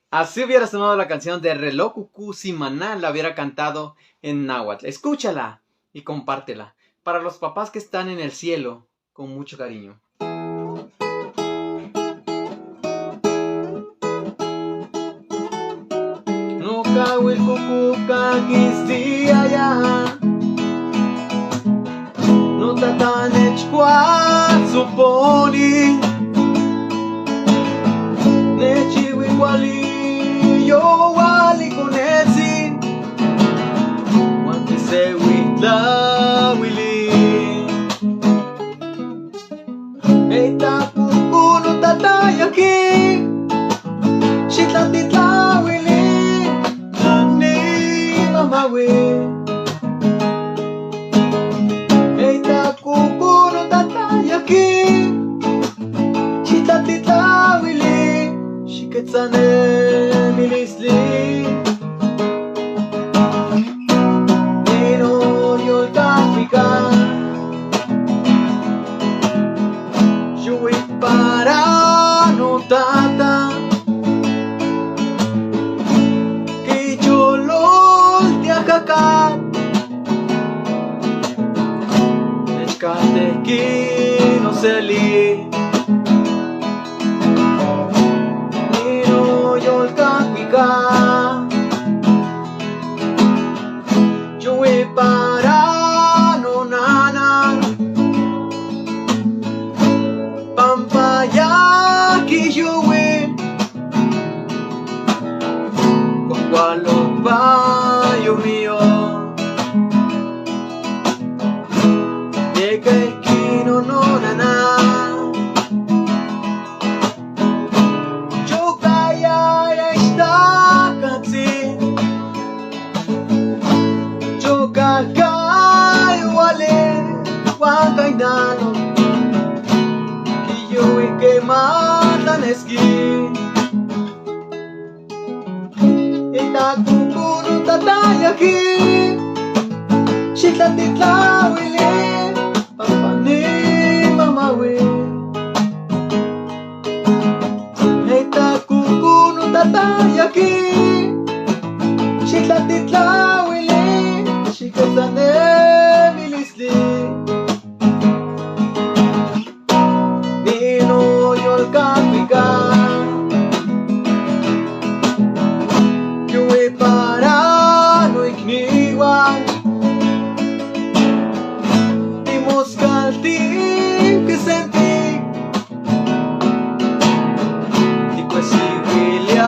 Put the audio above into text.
Así hubiera sonado la canción de Reloj Cucú si Maná la hubiera cantado en náhuatl. Escúchala y compártela. Para los papás que están en el cielo, con mucho cariño. No cago el cucú ya. No tatan echquat suponi. Nechi wali yo wali konetsi. Wanti se witla wili. Eita kuku no tatayaki. Shitla titla wili. Nani mamawi. Eita kuku no tatayaki. Shitla titla wili. Shiketzane milisli. Nino yolkapika. Shui para no tata. Que cholol te akakat. Nechkate ki no se li. Yo voy para no nana Pampaya que yo voy con cual lo payo mío de que no nana. Kakay wale wakay nano Kiyo ike matan eski Ita kukuno tatayaki Shitla titla wili Papani mamawi Ita kukuno tatayaki Shitla titla wili Shikazane